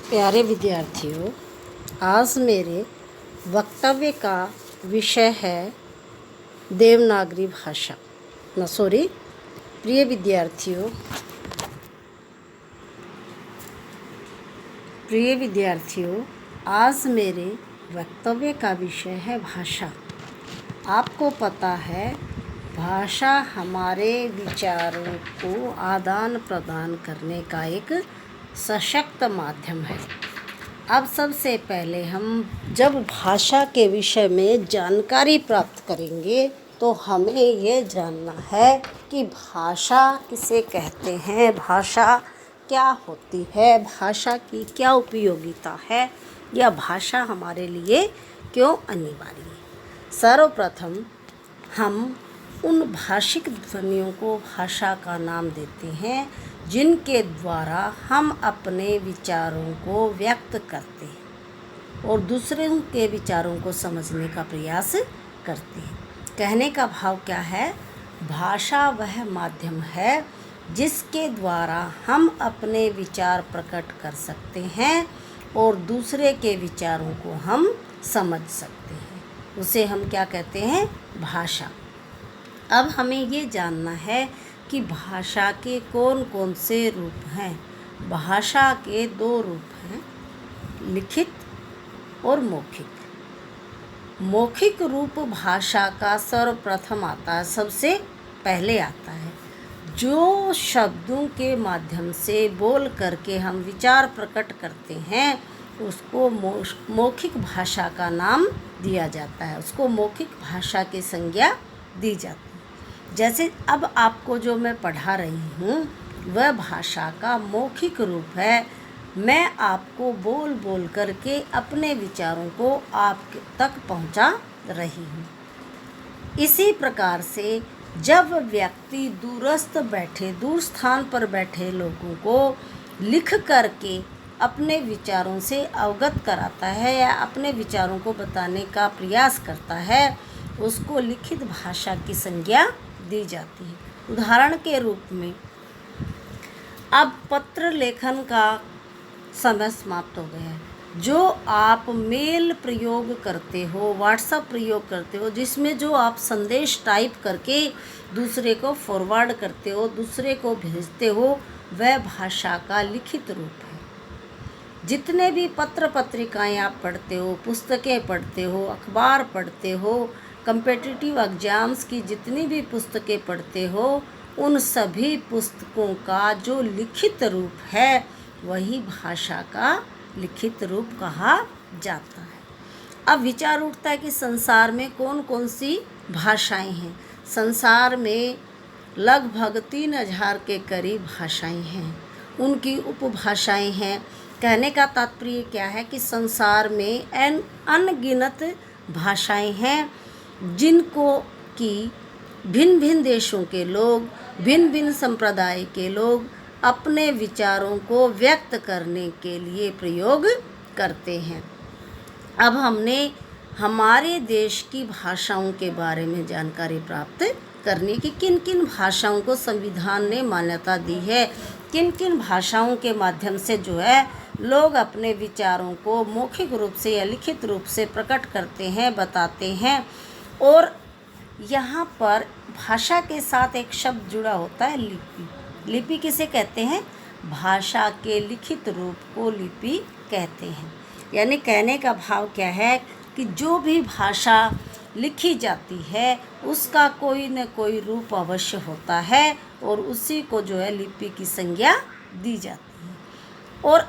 प्यारे विद्यार्थियों, आज मेरे वक्तव्य का विषय है देवनागरी भाषा। प्रिय विद्यार्थियों, आज मेरे वक्तव्य का विषय है भाषा। आपको पता है, भाषा हमारे विचारों को आदान प्रदान करने का एक सशक्त माध्यम है। अब सबसे पहले हम जब भाषा के विषय में जानकारी प्राप्त करेंगे तो हमें ये जानना है कि भाषा किसे कहते हैं, भाषा क्या होती है, भाषा की क्या उपयोगिता है, या भाषा हमारे लिए क्यों अनिवार्य है। सर्वप्रथम हम उन भाषिक ध्वनियों को भाषा का नाम देते हैं जिनके द्वारा हम अपने विचारों को व्यक्त करते हैं और दूसरों के विचारों को समझने का प्रयास करते हैं। कहने का भाव क्या है? भाषा वह माध्यम है जिसके द्वारा हम अपने विचार प्रकट कर सकते हैं और दूसरे के विचारों को हम समझ सकते हैं। उसे हम क्या कहते हैं? भाषा। अब हमें ये जानना है कि भाषा के कौन कौन से रूप हैं। भाषा के दो रूप हैं, लिखित और मौखिक। मौखिक रूप भाषा का सर्वप्रथम आता है, सबसे पहले आता है। जो शब्दों के माध्यम से बोल करके हम विचार प्रकट करते हैं उसको मौखिक भाषा का नाम दिया जाता है, उसको मौखिक भाषा की संज्ञा दी जाती है। जैसे अब आपको जो मैं पढ़ा रही हूँ वह भाषा का मौखिक रूप है। मैं आपको बोल बोल करके अपने विचारों को आप तक पहुँचा रही हूँ। इसी प्रकार से जब व्यक्ति दूर स्थान पर बैठे लोगों को लिख करके अपने विचारों से अवगत कराता है या अपने विचारों को बताने का प्रयास करता है, उसको लिखित भाषा की संज्ञा दी जाती है। उदाहरण के रूप में, अब पत्र लेखन का समय समाप्त हो गया है। जो आप मेल प्रयोग करते हो, व्हाट्सएप प्रयोग करते हो, जिसमें जो आप संदेश टाइप करके दूसरे को फॉरवर्ड करते हो, दूसरे को भेजते हो, वह भाषा का लिखित रूप है। जितने भी पत्र पत्रिकाएं आप पढ़ते हो, पुस्तकें पढ़ते हो, अखबार पढ़ते हो, कम्पिटिटिव एग्ज़ाम्स की जितनी भी पुस्तकें पढ़ते हो, उन सभी पुस्तकों का जो लिखित रूप है वही भाषा का लिखित रूप कहा जाता है। अब विचार उठता है कि संसार में कौन कौन सी भाषाएं हैं। संसार में लगभग 3000 के करीब भाषाएं हैं, उनकी उपभाषाएं हैं। कहने का तात्पर्य क्या है कि संसार में अनगिनत भाषाएं हैं जिनको कि भिन्न भिन्न देशों के लोग, भिन्न भिन्न संप्रदाय के लोग अपने विचारों को व्यक्त करने के लिए प्रयोग करते हैं। अब हमने हमारे देश की भाषाओं के बारे में जानकारी प्राप्त करने की, किन किन भाषाओं को संविधान ने मान्यता दी है, किन किन भाषाओं के माध्यम से जो है लोग अपने विचारों को मौखिक रूप से या लिखित रूप से प्रकट करते हैं, बताते हैं। और यहाँ पर भाषा के साथ एक शब्द जुड़ा होता है, लिपि। लिपि किसे कहते हैं? भाषा के लिखित रूप को लिपि कहते हैं। यानी कहने का भाव क्या है कि जो भी भाषा लिखी जाती है उसका कोई न कोई रूप अवश्य होता है और उसी को जो है लिपि की संज्ञा दी जाती है। और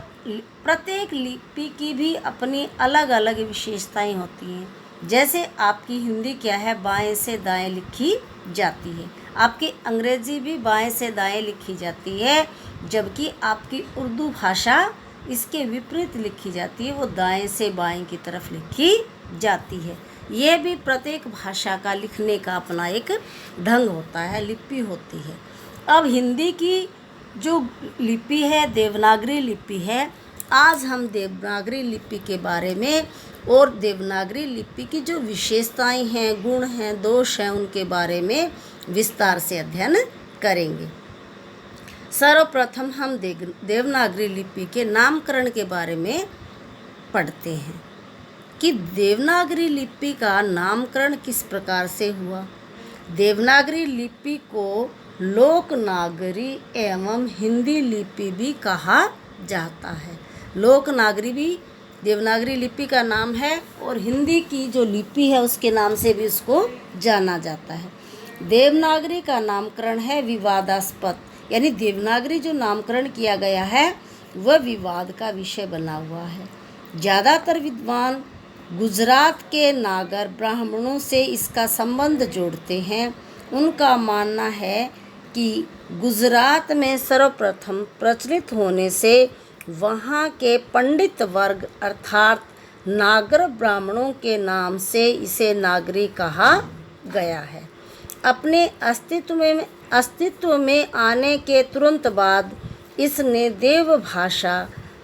प्रत्येक लिपि की भी अपनी अलग अलग विशेषताएं होती हैं। जैसे आपकी हिंदी क्या है, बाएं से दाएं लिखी जाती है। आपकी अंग्रेजी भी बाएं से दाएं लिखी जाती है, जबकि आपकी उर्दू भाषा इसके विपरीत लिखी जाती है, वो दाएं से बाएं की तरफ लिखी जाती है। ये भी प्रत्येक भाषा का लिखने का अपना एक ढंग होता है, लिपि होती है। अब हिंदी की जो लिपि है देवनागरी लिपि है। आज हम देवनागरी लिपि के बारे में और देवनागरी लिपि की जो विशेषताएं हैं, गुण हैं, दोष हैं, उनके बारे में विस्तार से अध्ययन करेंगे। सर्वप्रथम हम देवनागरी लिपि के नामकरण के बारे में पढ़ते हैं कि देवनागरी लिपि का नामकरण किस प्रकार से हुआ। देवनागरी लिपि को लोकनागरी एवं हिंदी लिपि भी कहा जाता है। लोकनागरी भी देवनागरी लिपि का नाम है और हिंदी की जो लिपि है उसके नाम से भी उसको जाना जाता है। देवनागरी का नामकरण है विवादास्पद, यानी देवनागरी जो नामकरण किया गया है वह विवाद का विषय बना हुआ है। ज़्यादातर विद्वान गुजरात के नागर ब्राह्मणों से इसका संबंध जोड़ते हैं। उनका मानना है कि गुजरात में सर्वप्रथम प्रचलित होने से वहाँ के पंडित वर्ग अर्थात नागर ब्राह्मणों के नाम से इसे नागरी कहा गया है। अपने अस्तित्व में आने के तुरंत बाद इसने देव भाषा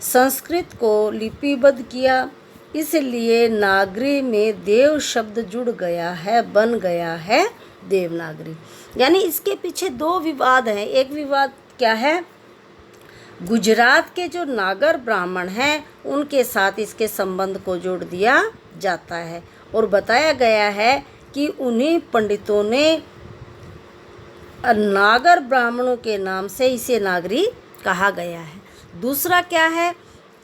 संस्कृत को लिपिबद्ध किया, इसलिए नागरी में देव शब्द जुड़ गया है, बन गया है देवनागरी। यानी इसके पीछे दो विवाद हैं। एक विवाद क्या है, गुजरात के जो नागर ब्राह्मण हैं उनके साथ इसके संबंध को जोड़ दिया जाता है और बताया गया है कि उन्हीं पंडितों ने नागर ब्राह्मणों के नाम से इसे नागरी कहा गया है। दूसरा क्या है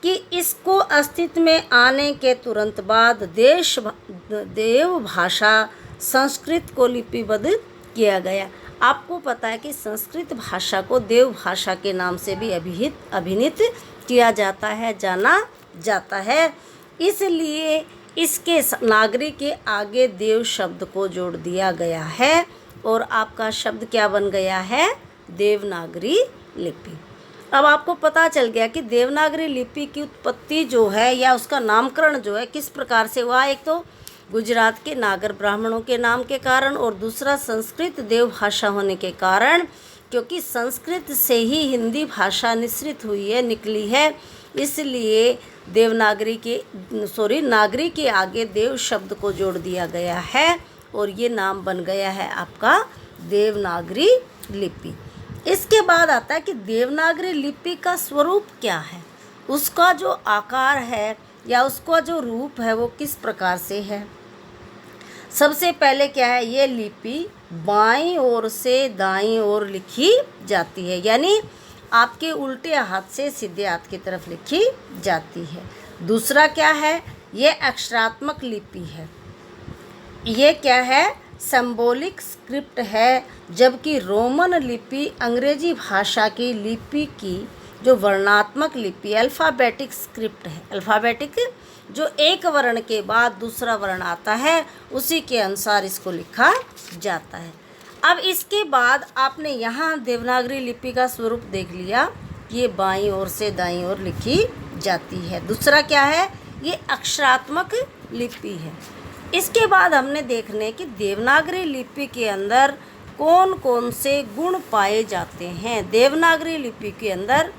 कि इसको अस्तित्व में आने के तुरंत बाद देव भाषा संस्कृत को लिपिबद्ध किया गया। आपको पता है कि संस्कृत भाषा को देव भाषा के नाम से भी अभिहित किया जाता है, जाना जाता है। इसलिए इसके नागरी के आगे देव शब्द को जोड़ दिया गया है और आपका शब्द क्या बन गया है, देवनागरी लिपि। अब आपको पता चल गया कि देवनागरी लिपि की उत्पत्ति जो है या उसका नामकरण जो है किस प्रकार से हुआ। एक तो गुजरात के नागर ब्राह्मणों के नाम के कारण और दूसरा संस्कृत देव भाषा होने के कारण, क्योंकि संस्कृत से ही हिंदी भाषा निकली है, इसलिए नागरी के आगे देव शब्द को जोड़ दिया गया है और ये नाम बन गया है आपका देवनागरी लिपि। इसके बाद आता है कि देवनागरी लिपि का स्वरूप क्या है, उसका जो आकार है या उसका जो रूप है वो किस प्रकार से है। सबसे पहले क्या है, ये लिपि बाईं ओर से दाईं ओर लिखी जाती है, यानी आपके उल्टे हाथ से सीधे हाथ की तरफ लिखी जाती है। दूसरा क्या है, ये अक्षरात्मक लिपि है। ये क्या है, सिंबॉलिक स्क्रिप्ट है, जबकि रोमन लिपि अंग्रेजी भाषा की लिपि की जो वर्णात्मक लिपि अल्फ़ाबेटिक स्क्रिप्ट है। अल्फ़ाबेटिक जो एक वर्ण के बाद दूसरा वर्ण आता है उसी के अनुसार इसको लिखा जाता है। अब इसके बाद आपने यहाँ देवनागरी लिपि का स्वरूप देख लिया, ये बाईं ओर से दाईं ओर लिखी जाती है। दूसरा क्या है, ये अक्षरात्मक लिपि है। इसके बाद हमने देखने कि देवनागरी लिपि के अंदर कौन कौन से गुण पाए जाते हैं, देवनागरी लिपि के अंदर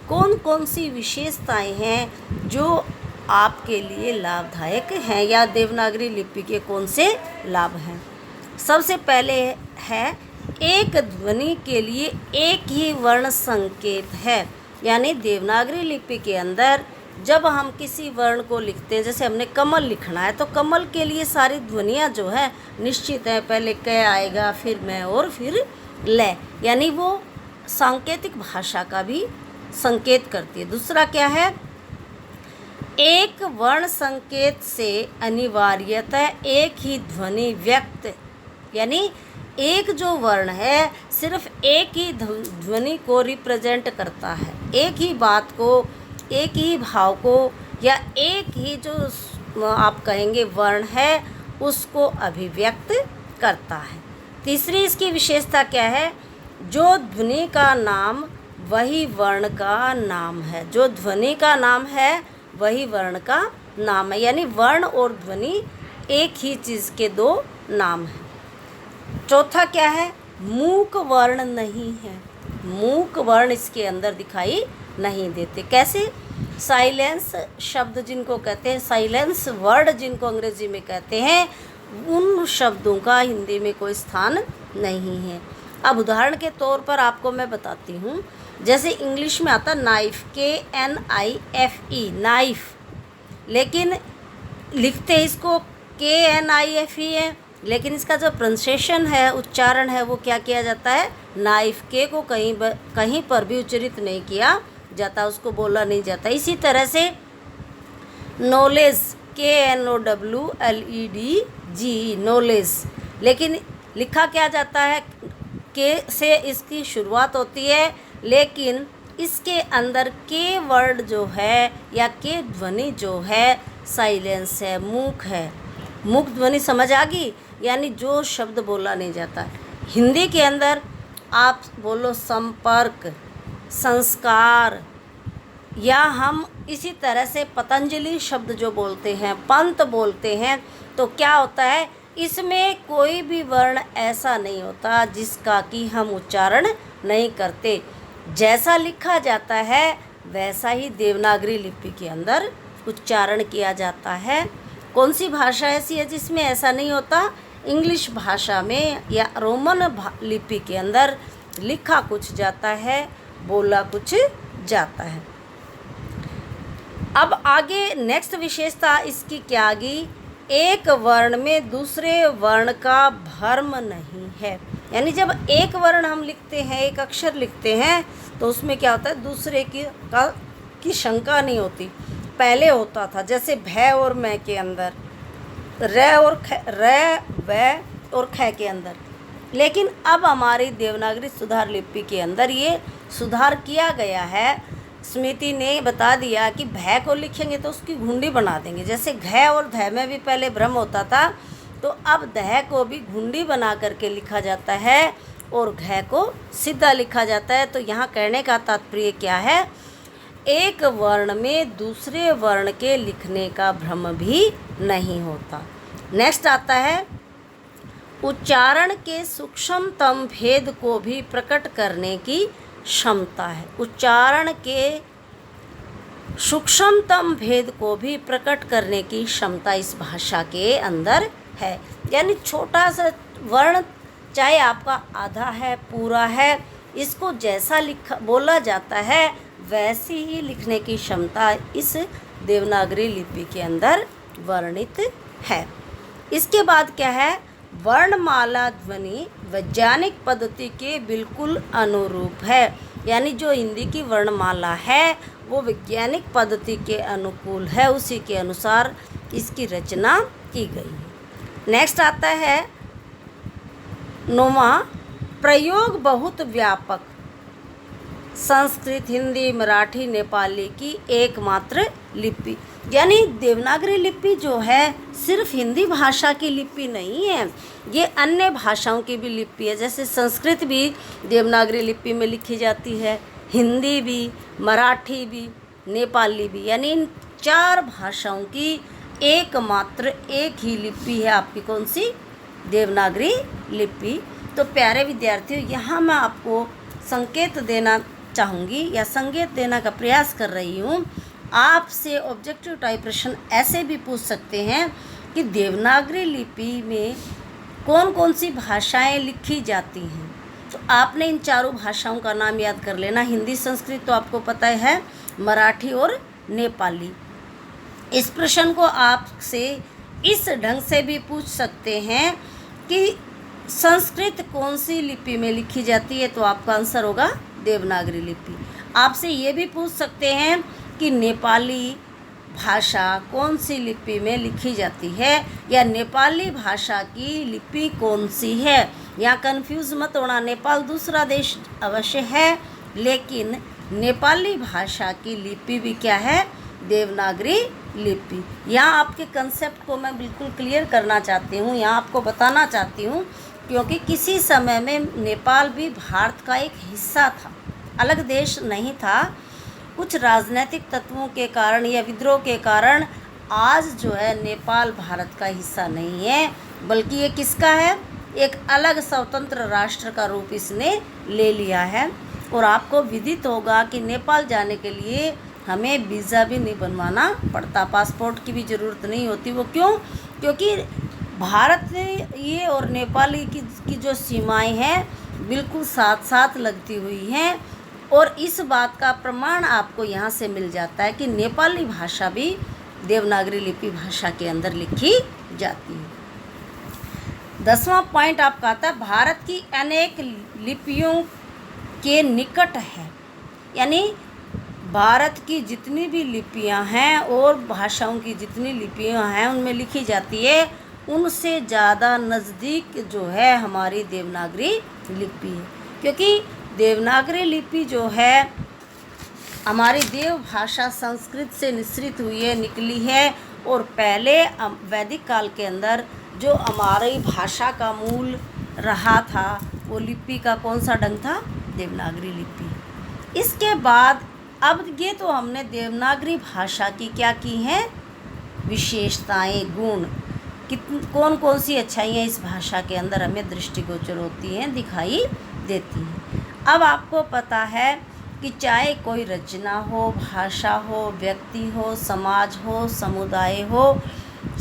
कौन कौन सी विशेषताएं हैं जो आपके लिए लाभदायक हैं या देवनागरी लिपि के कौन से लाभ हैं। सबसे पहले है, एक ध्वनि के लिए एक ही वर्ण संकेत है, यानी देवनागरी लिपि के अंदर जब हम किसी वर्ण को लिखते हैं, जैसे हमने कमल लिखना है तो कमल के लिए सारी ध्वनियाँ जो है निश्चित है, पहले क आएगा, फिर मैं और फिर ल, यानी वो सांकेतिक भाषा का भी संकेत करती है। दूसरा क्या है, एक वर्ण संकेत से अनिवार्यतः एक ही ध्वनि व्यक्त, यानी एक जो वर्ण है सिर्फ एक ही ध्वनि को रिप्रेजेंट करता है, एक ही बात को, एक ही भाव को या एक ही जो आप कहेंगे वर्ण है उसको अभिव्यक्त करता है। तीसरी इसकी विशेषता क्या है, जो ध्वनि का नाम वही वर्ण का नाम है, जो ध्वनि का नाम है वही वर्ण का नाम है, यानी वर्ण और ध्वनि एक ही चीज़ के दो नाम हैं। चौथा क्या है, मूक वर्ण नहीं है, मूक वर्ण इसके अंदर दिखाई नहीं देते। कैसे, साइलेंस शब्द जिनको कहते हैं, साइलेंस वर्ड जिनको अंग्रेजी में कहते हैं, उन शब्दों का हिंदी में कोई स्थान नहीं है। अब उदाहरण के तौर पर आपको मैं बताती हूँ, जैसे इंग्लिश में आता नाइफ, KNIFE, नाइफ, लेकिन लिखते इसको KNIFE है, लेकिन इसका जो प्रोनाउंसिएशन है, उच्चारण है, वो क्या किया जाता है, नाइफ। के को कहीं पर भी उच्चारित नहीं किया जाता, उसको बोला नहीं जाता। इसी तरह से नॉलेज, KNOWLEDGE, नॉलेज, लेकिन लिखा क्या जाता है, के से इसकी शुरुआत होती है, लेकिन इसके अंदर के वर्ड जो है या के ध्वनि जो है साइलेंस है, मूक है। मूक ध्वनि समझ आ गई, यानी जो शब्द बोला नहीं जाता। हिंदी के अंदर आप बोलो संपर्क, संस्कार, या हम इसी तरह से पतंजलि शब्द जो बोलते हैं, पंत बोलते हैं, तो क्या होता है, इसमें कोई भी वर्ण ऐसा नहीं होता जिसका कि हम उच्चारण नहीं करते। जैसा लिखा जाता है वैसा ही देवनागरी लिपि के अंदर उच्चारण किया जाता है। कौन सी भाषा ऐसी है जिसमें ऐसा नहीं होता? इंग्लिश भाषा में या रोमन लिपि के अंदर लिखा कुछ जाता है, बोला कुछ जाता है। अब आगे नेक्स्ट विशेषता इसकी क्या आ गई, एक वर्ण में दूसरे वर्ण का भ्रम नहीं है। यानी जब एक वर्ण हम लिखते हैं, एक अक्षर लिखते हैं, तो उसमें क्या होता है, दूसरे की शंका नहीं होती। पहले होता था जैसे भय और मैं के अंदर, र और व और ख के अंदर, लेकिन अब हमारी देवनागरी सुधार लिपि के अंदर ये सुधार किया गया है। स्मृति ने बता दिया कि भय को लिखेंगे तो उसकी घुंडी बना देंगे। जैसे घ और ध में भी पहले भ्रम होता था, तो अब दह को भी घुंडी बना करके लिखा जाता है और घ को सीधा लिखा जाता है। तो यहाँ कहने का तात्पर्य क्या है, एक वर्ण में दूसरे वर्ण के लिखने का भ्रम भी नहीं होता। नेक्स्ट आता है, उच्चारण के सूक्ष्मतम भेद को भी प्रकट करने की क्षमता है। उच्चारण के सूक्ष्मतम भेद को भी प्रकट करने की क्षमता इस भाषा के अंदर है। यानी छोटा सा वर्ण, चाहे आपका आधा है, पूरा है, इसको जैसा बोला जाता है वैसी ही लिखने की क्षमता इस देवनागरी लिपि के अंदर वर्णित है। इसके बाद क्या है, वर्णमाला ध्वनि वैज्ञानिक पद्धति के बिल्कुल अनुरूप है। यानी जो हिंदी की वर्णमाला है वो वैज्ञानिक पद्धति के अनुकूल है, उसी के अनुसार इसकी रचना की गई है। नेक्स्ट आता है 9वां, प्रयोग बहुत व्यापक, संस्कृत, हिंदी, मराठी, नेपाली की एकमात्र लिपि। यानी देवनागरी लिपि जो है सिर्फ हिंदी भाषा की लिपि नहीं है, ये अन्य भाषाओं की भी लिपि है। जैसे संस्कृत भी देवनागरी लिपि में लिखी जाती है, हिंदी भी, मराठी भी, नेपाली भी। यानी इन 4 भाषाओं की एकमात्र एक ही लिपि है आपकी, कौन सी? देवनागरी लिपि। तो प्यारे विद्यार्थियों, यहाँ मैं आपको संकेत देना चाहूँगी या संकेत देने का प्रयास कर रही हूँ। आपसे ऑब्जेक्टिव टाइप प्रश्न ऐसे भी पूछ सकते हैं कि देवनागरी लिपि में कौन कौन सी भाषाएं लिखी जाती हैं। तो आपने इन 4 भाषाओं का नाम याद कर लेना। हिंदी, संस्कृत तो आपको पता है, मराठी और नेपाली। इस प्रश्न को आपसे इस ढंग से भी पूछ सकते हैं कि संस्कृत कौन सी लिपि में लिखी जाती है, तो आपका आंसर होगा देवनागरी लिपि। आपसे ये भी पूछ सकते हैं कि नेपाली भाषा कौन सी लिपि में लिखी जाती है, या नेपाली भाषा की लिपि कौन सी है। यहाँ कंफ्यूज मत होना, नेपाल दूसरा देश अवश्य है, लेकिन नेपाली भाषा की लिपि भी क्या है? देवनागरी लिपि। यहाँ आपके कंसेप्ट को मैं बिल्कुल क्लियर करना चाहती हूँ, यहाँ आपको बताना चाहती हूँ, क्योंकि किसी समय में नेपाल भी भारत का एक हिस्सा था, अलग देश नहीं था। कुछ राजनीतिक तत्वों के कारण या विद्रोह के कारण आज जो है नेपाल भारत का हिस्सा नहीं है, बल्कि ये किसका है? एक अलग स्वतंत्र राष्ट्र का रूप इसने ले लिया है। और आपको विदित होगा कि नेपाल जाने के लिए हमें वीज़ा भी नहीं बनवाना पड़ता, पासपोर्ट की भी ज़रूरत नहीं होती। वो क्यों? क्योंकि भारत ये और नेपाली की जो सीमाएं हैं बिल्कुल साथ साथ लगती हुई हैं। और इस बात का प्रमाण आपको यहाँ से मिल जाता है कि नेपाली भाषा भी देवनागरी लिपि भाषा के अंदर लिखी जाती है। 10वां पॉइंट आपका आता है भारत की अनेक लिपियों के निकट है, यानी भारत की जितनी भी लिपियां हैं और भाषाओं की जितनी लिपियां हैं उनमें लिखी जाती है, उनसे ज़्यादा नज़दीक जो है हमारी देवनागरी लिपि है। क्योंकि देवनागरी लिपि जो है हमारी देव भाषा संस्कृत से निश्रित हुई है, निकली है। और पहले वैदिक काल के अंदर जो हमारी भाषा का मूल रहा था वो लिपि का कौन सा ढंग था? देवनागरी लिपि। इसके बाद अब ये तो हमने देवनागरी भाषा की क्या की हैं विशेषताएं, गुण, कौन कौन सी अच्छाइयाँ इस भाषा के अंदर हमें दृष्टिगोचर होती हैं, दिखाई देती हैं। अब आपको पता है कि चाहे कोई रचना हो, भाषा हो, व्यक्ति हो, समाज हो, समुदाय हो,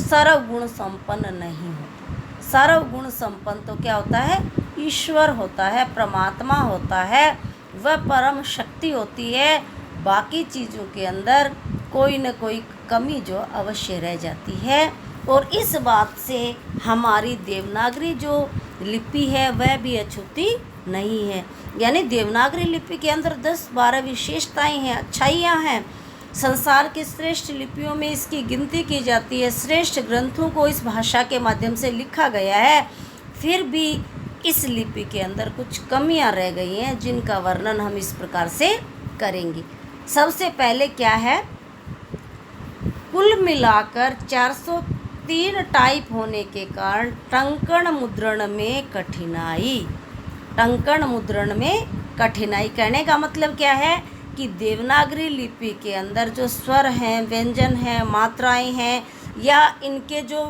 सर्वगुण संपन्न नहीं होता। सर्वगुण संपन्न तो क्या होता है? ईश्वर होता है, परमात्मा होता है, वह परम शक्ति होती है। बाकी चीज़ों के अंदर कोई न कोई कमी जो अवश्य रह जाती है। और इस बात से हमारी देवनागरी जो लिपि है वह भी अछूती नहीं है। यानी देवनागरी लिपि के अंदर 10-12 विशेषताएं हैं, अच्छाइयाँ हैं। संसार की श्रेष्ठ लिपियों में इसकी गिनती की जाती है। श्रेष्ठ ग्रंथों को इस भाषा के माध्यम से लिखा गया है। फिर भी इस लिपि के अंदर कुछ कमियां रह गई हैं जिनका वर्णन हम इस प्रकार से करेंगे। सबसे पहले क्या है? कुल मिलाकर 403 टाइप होने के कारण टंकण मुद्रण में कठिनाई। टंकण मुद्रण में कठिनाई कहने का मतलब क्या है कि देवनागरी लिपि के अंदर जो स्वर हैं, व्यंजन हैं, मात्राएं हैं या इनके जो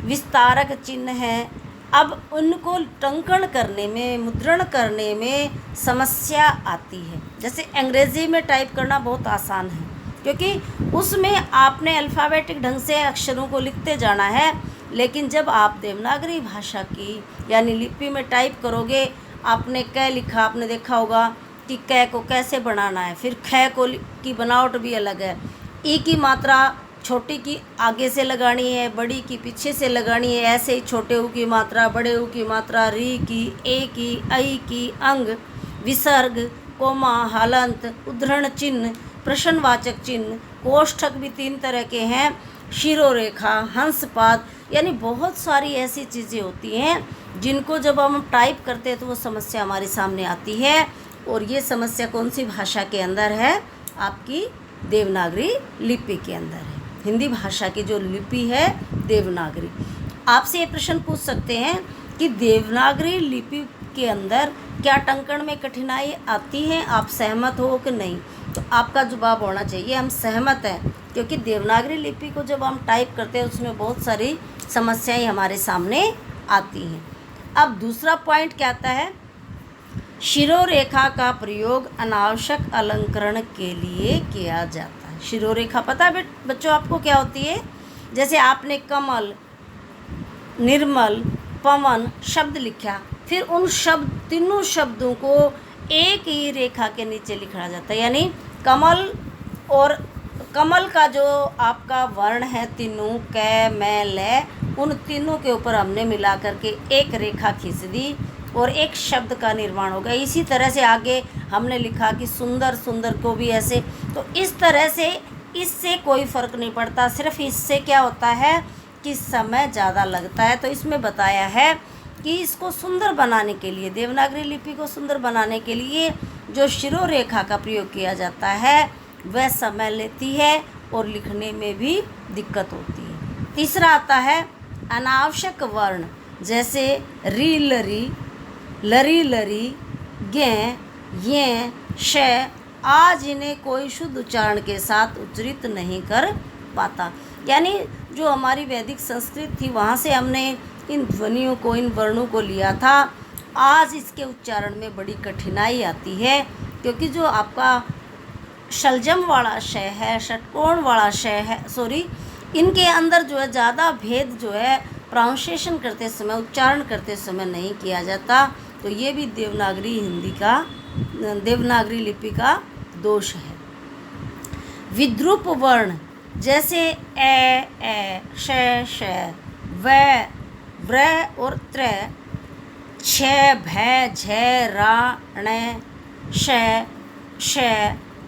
विस्तारक चिन्ह हैं, अब उनको टंकण करने में, मुद्रण करने में समस्या आती है। जैसे अंग्रेज़ी में टाइप करना बहुत आसान है क्योंकि उसमें आपने अल्फ़ाबेटिक ढंग से अक्षरों को लिखते जाना है। लेकिन जब आप देवनागरी भाषा की यानी लिपि में टाइप करोगे, आपने क लिखा, आपने देखा होगा कि क को कैसे बनाना है, फिर ख को की बनावट भी अलग है। ई की मात्रा छोटी की आगे से लगानी है, बड़ी की पीछे से लगानी है। ऐसे ही छोटे ऊ की मात्रा, बड़े ऊ की मात्रा, री की, ए की, ऐ की, अंग, विसर्ग, कोमा, हलंत, उद्धरण चिन्ह, प्रश्नवाचक चिन्ह, कोष्ठक भी 3 तरह के हैं, शिरोरेखा, हंसपाद, यानी बहुत सारी ऐसी चीज़ें होती हैं जिनको जब हम टाइप करते हैं तो वो समस्या हमारे सामने आती है। और ये समस्या कौन सी भाषा के अंदर है? आपकी देवनागरी लिपि के अंदर है। हिंदी भाषा की जो लिपि है देवनागरी। आपसे ये प्रश्न पूछ सकते हैं कि देवनागरी लिपि के अंदर क्या टंकण में कठिनाई आती है? आप सहमत हो कि नहीं? तो आपका जवाब होना चाहिए हम सहमत हैं, क्योंकि देवनागरी लिपि को जब हम टाइप करते हैं उसमें बहुत सारी समस्याएं हमारे सामने आती हैं। अब दूसरा पॉइंट क्या आता है? शिरोरेखा का प्रयोग अनावश्यक अलंकरण के लिए किया जाता है। शिरोरेखा पता है बच्चों आपको क्या होती है? जैसे आपने कमल, निर्मल, पवन शब्द लिखा, फिर उन तीनों शब्दों को एक ही रेखा के नीचे लिखा जाता है। यानी कमल और कमल का जो आपका वर्ण है तीनों, कै, मैं, लय, उन तीनों के ऊपर हमने मिला करके एक रेखा खींच दी और एक शब्द का निर्माण हो गया। इसी तरह से आगे हमने लिखा कि सुंदर, सुंदर को भी ऐसे। तो इस तरह से इससे कोई फ़र्क नहीं पड़ता, सिर्फ इससे क्या होता है कि समय ज़्यादा लगता है। तो इसमें बताया है कि इसको सुंदर बनाने के लिए, देवनागरी लिपि को सुंदर बनाने के लिए जो शिरोरेखा का प्रयोग किया जाता है वह समय लेती है और लिखने में भी दिक्कत होती है। तीसरा आता है अनावश्यक वर्ण, जैसे री लरी, लरी लरी, गें, ये, श, आज इन्हें कोई शुद्ध उच्चारण के साथ उच्चरित नहीं कर पाता। यानी जो हमारी वैदिक संस्कृत थी वहाँ से हमने इन ध्वनियों को, इन वर्णों को लिया था। आज इसके उच्चारण में बड़ी कठिनाई आती है क्योंकि जो आपका शलजम वाला श है, षटकोण वाला श है, इनके अंदर जो है ज़्यादा भेद जो है प्रोनाउंसिएशन करते समय, उच्चारण करते समय नहीं किया जाता। तो ये भी देवनागरी हिंदी का देवनागरी लिपि का दोष है। विद्रूप वर्ण जैसे ए, श, व, व्र और त्र, छ, भ, झ, रा, ण, श,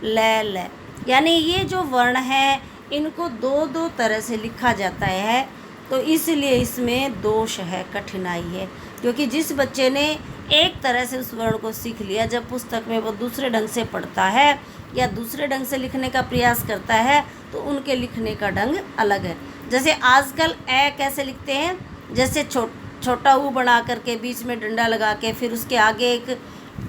ल, यानी ये जो वर्ण है इनको दो दो तरह से लिखा जाता है, तो इसलिए इसमें दोष है, कठिनाई है। क्योंकि जिस बच्चे ने एक तरह से उस वर्ण को सीख लिया, जब पुस्तक में वो दूसरे ढंग से पढ़ता है या दूसरे ढंग से लिखने का प्रयास करता है तो उनके लिखने का ढंग अलग है। जैसे आजकल ए कैसे लिखते हैं, जैसे छोटा ऊ बना करके बीच में डंडा लगा के फिर उसके आगे एक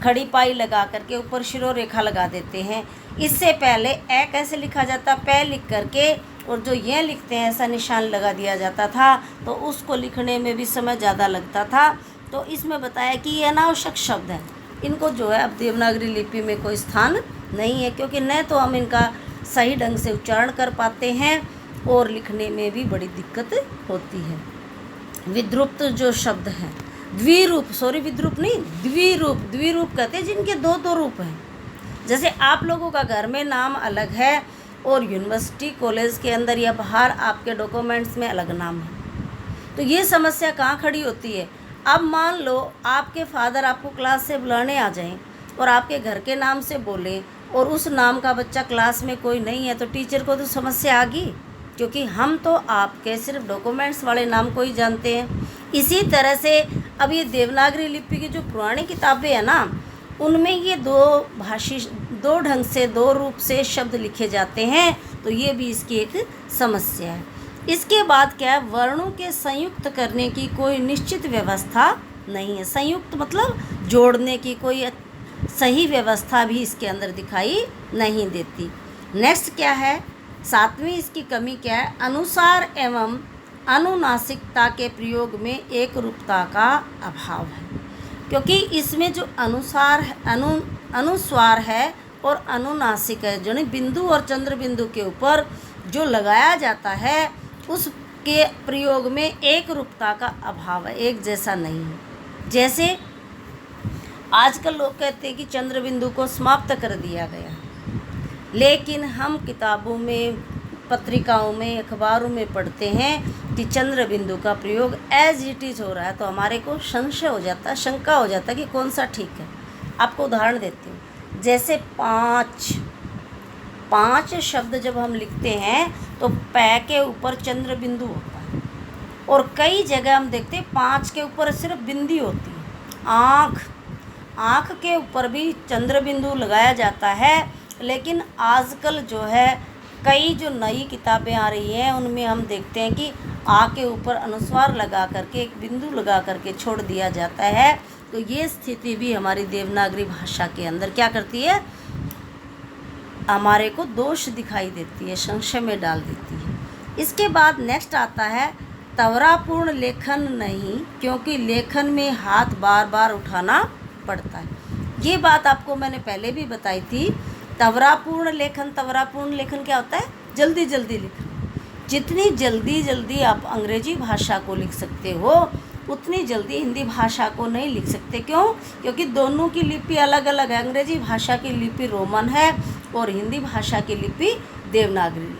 खड़ी पाई लगा करके ऊपर शिरो रेखा लगा देते हैं। इससे पहले ए कैसे लिखा जाता, पै लिख करके और जो ये लिखते हैं ऐसा निशान लगा दिया जाता था, तो उसको लिखने में भी समय ज़्यादा लगता था। तो इसमें बताया कि ये अनावश्यक शब्द है, इनको जो है अब देवनागरी लिपि में कोई स्थान नहीं है, क्योंकि न तो हम इनका सही ढंग से उच्चारण कर पाते हैं और लिखने में भी बड़ी दिक्कत होती है। विद्रूप जो शब्द हैं, द्विरूप, विद्रूप नहीं, द्विरूप कहते हैं जिनके दो दो रूप हैं। जैसे आप लोगों का घर में नाम अलग है और यूनिवर्सिटी कॉलेज के अंदर या बाहर आपके डॉक्यूमेंट्स में अलग नाम है, तो ये समस्या कहाँ खड़ी होती है। अब मान लो आपके फादर आपको क्लास से बुलाने आ जाएं और आपके घर के नाम से बोलें और उस नाम का बच्चा क्लास में कोई नहीं है, तो टीचर को तो समस्या आ गई, क्योंकि हम तो आपके सिर्फ डॉक्यूमेंट्स वाले नाम को ही जानते हैं। इसी तरह से अब ये देवनागरी लिपि की जो पुरानी किताबें हैं ना, उनमें ये दो ढंग से दो रूप से शब्द लिखे जाते हैं, तो ये भी इसकी एक समस्या है। इसके बाद क्या है, वर्णों के संयुक्त करने की कोई निश्चित व्यवस्था नहीं है। संयुक्त मतलब जोड़ने की कोई सही व्यवस्था भी इसके अंदर दिखाई नहीं देती। नेक्स्ट क्या है, सातवीं इसकी कमी क्या है, अनुसार एवं अनुनासिकता के प्रयोग में एक रूपता का अभाव है। क्योंकि इसमें जो अनुस्वार है और अनुनासिक है, जो बिंदु और चंद्र बिंदु के ऊपर जो लगाया जाता है, उसके प्रयोग में एक रूपता का अभाव है, एक जैसा नहीं है। जैसे आजकल लोग कहते हैं कि चंद्र बिंदु को समाप्त कर दिया गया, लेकिन हम किताबों में, पत्रिकाओं में, अखबारों में पढ़ते हैं कि चंद्र बिंदु का प्रयोग एज इट इज़ हो रहा है, तो हमारे को संशय हो जाता है, शंका हो जाता है कि कौन सा ठीक है। आपको उदाहरण देती हूँ, जैसे पाँच शब्द जब हम लिखते हैं तो पै के ऊपर चंद्र बिंदु होता है, और कई जगह हम देखते हैं 5 के ऊपर सिर्फ बिंदी होती है। आँख के ऊपर भी चंद्र बिंदु लगाया जाता है, लेकिन आजकल जो है कई जो नई किताबें आ रही हैं उनमें हम देखते हैं कि आ के ऊपर अनुस्वार लगा करके एक बिंदु लगा करके छोड़ दिया जाता है। तो ये स्थिति भी हमारी देवनागरी भाषा के अंदर क्या करती है, हमारे को दोष दिखाई देती है, संशय में डाल देती है। इसके बाद नेक्स्ट आता है, त्वरापूर्ण लेखन नहीं, क्योंकि लेखन में हाथ बार बार उठाना पड़ता है। ये बात आपको मैंने पहले भी बताई थी। त्वरापूर्ण लेखन क्या होता है, जल्दी जल्दी लिखना। जितनी जल्दी आप अंग्रेजी भाषा को लिख सकते हो उतनी जल्दी हिंदी भाषा को नहीं लिख सकते। क्यों? क्योंकि दोनों की लिपि अलग अलग है। अंग्रेजी भाषा की लिपि रोमन है और हिंदी भाषा की लिपि देवनागरी।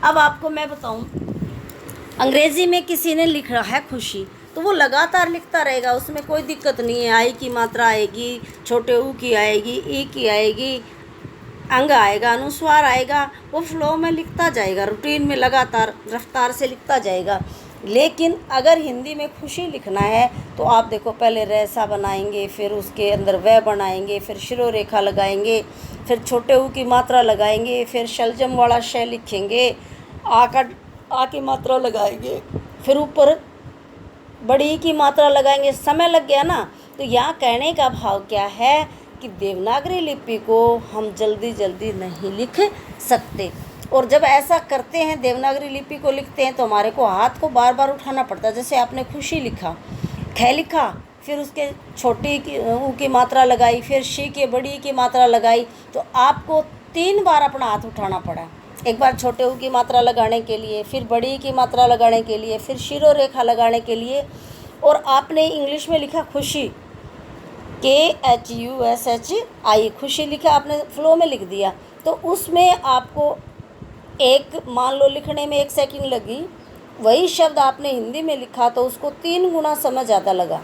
अब आपको मैं बताऊं, अंग्रेजी में किसी ने लिखा है खुशी, तो वो लगातार लिखता रहेगा, उसमें कोई दिक्कत नहीं है। आई की मात्रा आएगी, छोटे ऊ की आएगी, ई की आएगी, अंग आएगा, अनुस्वार आएगा, वो फ्लो में लिखता जाएगा, रूटीन में लगातार रफ्तार से लिखता जाएगा। लेकिन अगर हिंदी में खुशी लिखना है तो आप देखो, पहले रेसा बनाएंगे, फिर उसके अंदर वह बनाएंगे, फिर शिरो रेखा लगाएंगे, फिर छोटे ऊ की मात्रा लगाएंगे, फिर शलजम वाला श लिखेंगे, आ की मात्रा लगाएंगे, फिर ऊपर बड़ी की मात्रा लगाएंगे। समय लग गया ना। तो यहाँ कहने का भाव क्या है कि देवनागरी लिपि को हम जल्दी जल्दी नहीं लिख सकते, और जब ऐसा करते हैं, देवनागरी लिपि को लिखते हैं, तो हमारे को हाथ को बार बार उठाना पड़ता है। जैसे आपने खुशी लिखा, ख लिखा, फिर उसके छोटी की ऊ की मात्रा लगाई, फिर शी के बड़ी की मात्रा लगाई, तो आपको 3 बार अपना हाथ उठाना पड़ा। एक बार छोटे ऊ की मात्रा लगाने के लिए, फिर बड़ी की मात्रा लगाने के लिए, फिर शिरो रेखा लगाने के लिए। और आपने इंग्लिश में लिखा खुशी KHUSHI, खुशी लिखा आपने, फ्लो में लिख दिया, तो उसमें आपको एक, मान लो लिखने में 1 सेकंड लगी, वही शब्द आपने हिंदी में लिखा तो उसको 3 गुना समय ज़्यादा लगा।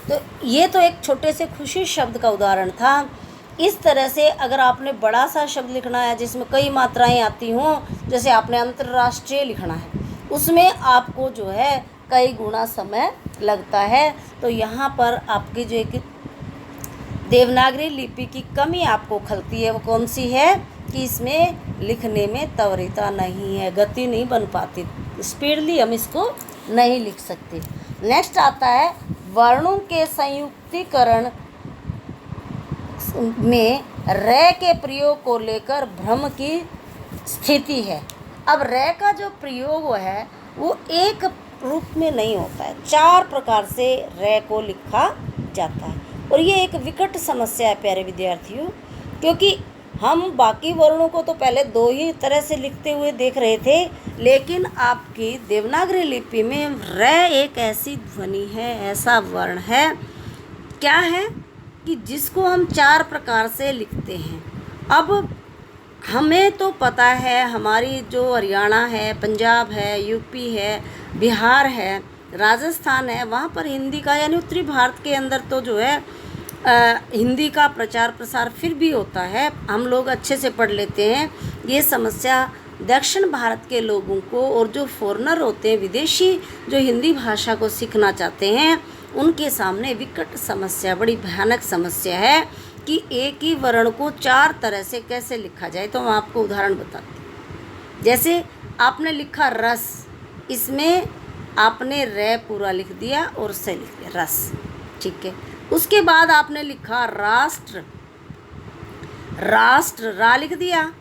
तो ये तो एक छोटे से खुशी शब्द का उदाहरण था। इस तरह से अगर आपने बड़ा सा शब्द लिखना है जिसमें कई मात्राएं आती हों, जैसे आपने अंतर्राष्ट्रीय लिखना है, उसमें आपको जो है कई गुना समय लगता है। तो यहाँ पर आपकी जो एक देवनागरी लिपि की कमी आपको खलती है, वो कौन सी है कि इसमें लिखने में त्वरिता नहीं है, गति नहीं बन पाती, स्पीडली हम इसको नहीं लिख सकते। नेक्स्ट आता है वर्णों के संयुक्तीकरण में रे के प्रयोग को लेकर भ्रम की स्थिति है। अब रे का जो प्रयोग है वो एक रूप में नहीं होता है, 4 प्रकार से रे को लिखा जाता है, और ये एक विकट समस्या है प्यारे विद्यार्थियों, क्योंकि हम बाकी वर्णों को तो पहले 2 ही तरह से लिखते हुए देख रहे थे, लेकिन आपकी देवनागरी लिपि में रे एक ऐसी ध्वनि है, ऐसा वर्ण है, क्या है कि जिसको हम 4 प्रकार से लिखते हैं। अब हमें तो पता है, हमारी जो हरियाणा है, पंजाब है, यूपी है, बिहार है, राजस्थान है, वहाँ पर हिंदी का, यानी उत्तरी भारत के अंदर तो जो है हिंदी का प्रचार प्रसार फिर भी होता है, हम लोग अच्छे से पढ़ लेते हैं। ये समस्या दक्षिण भारत के लोगों को, और जो फॉरेनर होते हैं, विदेशी जो हिंदी भाषा को सीखना चाहते हैं, उनके सामने विकट समस्या, बड़ी भयानक समस्या है कि एक ही वर्ण को 4 तरह से कैसे लिखा जाए। तो मैं आपको उदाहरण बताती हूँ। जैसे आपने लिखा रस, इसमें आपने रे पूरा लिख दिया और से लिख दिया रस, ठीक है। उसके बाद आपने लिखा राष्ट्र, राष्ट्र रा लिख दिया,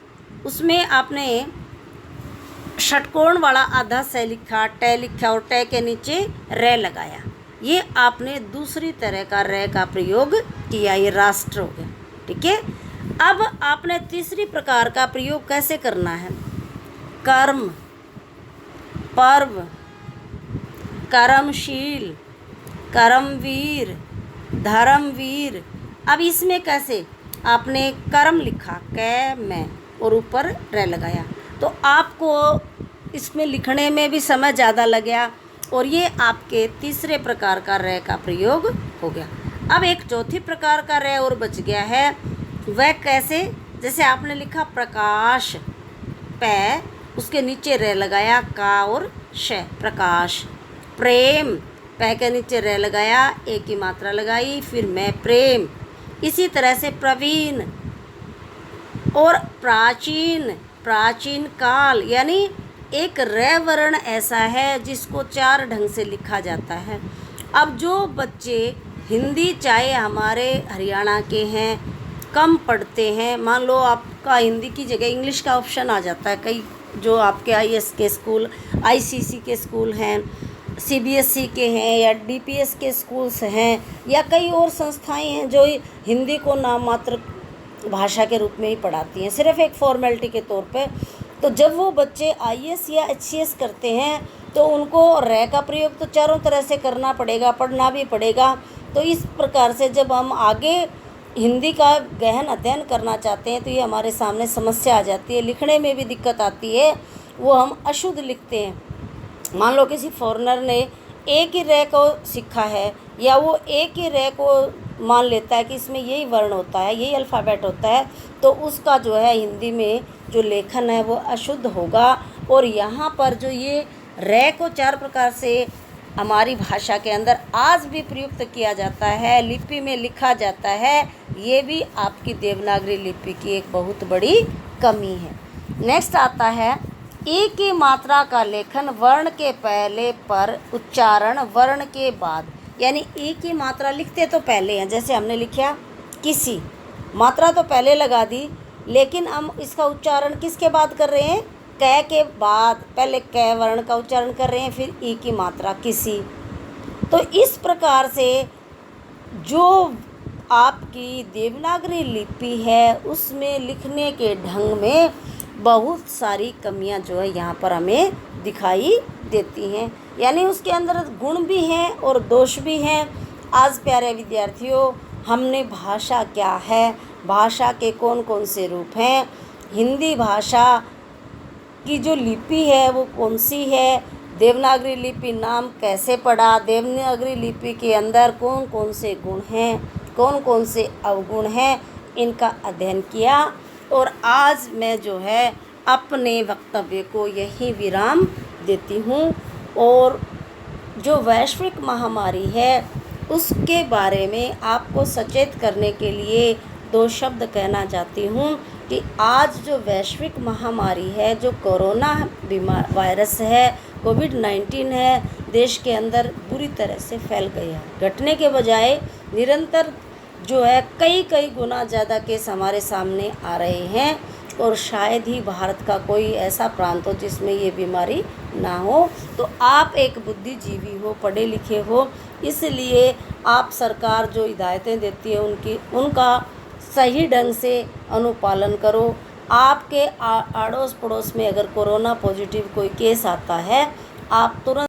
उसमें आपने षटकोण वाला आधा से लिखा, टे लिखा और टे के नीचे रे लगाया। ये आपने दूसरी तरह का रे का प्रयोग किया, ये राष्ट्र हो गया, ठीक है। अब आपने तीसरी प्रकार का प्रयोग कैसे करना है, कर्म, पर्व, कर्मशील, कर्मवीर, धर्मवीर। अब इसमें कैसे, आपने कर्म लिखा कै में और ऊपर रे लगाया, तो आपको इसमें लिखने में भी समय ज़्यादा लगा, और ये आपके तीसरे प्रकार का रे का प्रयोग हो गया। अब एक चौथी प्रकार का रे और बच गया है, वह कैसे, जैसे आपने लिखा प्रकाश, पै, उसके नीचे रे लगाया का और श, प्रकाश। प्रेम, पै के नीचे रे लगाया, एक ही मात्रा लगाई, फिर मैं प्रेम। इसी तरह से प्रवीण और प्राचीन, प्राचीन काल, यानी एक रे वर्ण ऐसा है जिसको 4 ढंग से लिखा जाता है। अब जो बच्चे हिंदी चाहे हमारे हरियाणा के हैं, कम पढ़ते हैं, मान लो आपका हिंदी की जगह इंग्लिश का ऑप्शन आ जाता है, कई जो आपके IAS के स्कूल, ICC के स्कूल हैं, CBSE के हैं, या DPS के स्कूल्स हैं, या कई और संस्थाएं हैं जो हिंदी को नाम मात्र भाषा के रूप में ही पढ़ाती हैं, सिर्फ एक फॉर्मेलिटी के तौर पे। तो जब वो बच्चे IAS या HCS करते हैं तो उनको रे का प्रयोग तो चारों तरह से करना पड़ेगा, पढ़ना भी पड़ेगा। तो इस प्रकार से जब हम आगे हिंदी का गहन अध्ययन करना चाहते हैं तो ये हमारे सामने समस्या आ जाती है, लिखने में भी दिक्कत आती है, वो हम अशुद्ध लिखते हैं। मान लो किसी फॉरेनर ने एक ही रे को सीखा है, या वो एक ही रे को मान लेता है कि इसमें यही वर्ण होता है, यही अल्फ़ाबेट होता है, तो उसका जो है हिंदी में जो लेखन है वो अशुद्ध होगा। और यहाँ पर जो ये रे को 4 प्रकार से हमारी भाषा के अंदर आज भी प्रयुक्त किया जाता है, लिपि में लिखा जाता है, ये भी आपकी देवनागरी लिपि की एक बहुत बड़ी कमी है। नेक्स्ट आता है एक ही मात्रा का लेखन वर्ण के पहले पर, उच्चारण वर्ण के बाद, यानी एक ही मात्रा लिखते तो पहले हैं, जैसे हमने लिखा किसी, मात्रा तो पहले लगा दी, लेकिन हम इसका उच्चारण किसके बाद कर रहे हैं, कै के बाद, पहले कै वर्ण का उच्चारण कर रहे हैं, फिर ई की मात्रा किसी। तो इस प्रकार से जो आपकी देवनागरी लिपि है उसमें लिखने के ढंग में बहुत सारी कमियां जो है यहाँ पर हमें दिखाई देती हैं, यानी उसके अंदर गुण भी हैं और दोष भी हैं। आज प्यारे विद्यार्थियों, हमने भाषा क्या है, भाषा के कौन कौन से रूप हैं, हिंदी भाषा की जो लिपि है वो कौन सी है, देवनागरी लिपि नाम कैसे पड़ा, देवनागरी लिपि के अंदर कौन कौन से गुण हैं, कौन कौन से अवगुण हैं, इनका अध्ययन किया। और आज मैं जो है अपने वक्तव्य को यही विराम देती हूँ। और जो वैश्विक महामारी है उसके बारे में आपको सचेत करने के लिए दो शब्द कहना चाहती हूँ कि आज जो वैश्विक महामारी है, जो कोरोना वायरस है, कोविड-19 है, देश के अंदर बुरी तरह से फैल गया। घटने के बजाय निरंतर जो है कई गुना ज़्यादा केस हमारे सामने आ रहे हैं और शायद ही भारत का कोई ऐसा प्रांत हो जिसमें ये बीमारी ना हो। तो आप एक बुद्धिजीवी हो, पढ़े लिखे हो, इसलिए आप सरकार जो हिदायतें देती है उनका सही ढंग से अनुपालन करो। आपके आड़ोस पड़ोस में अगर कोरोना पॉजिटिव कोई केस आता है, आप तुरंत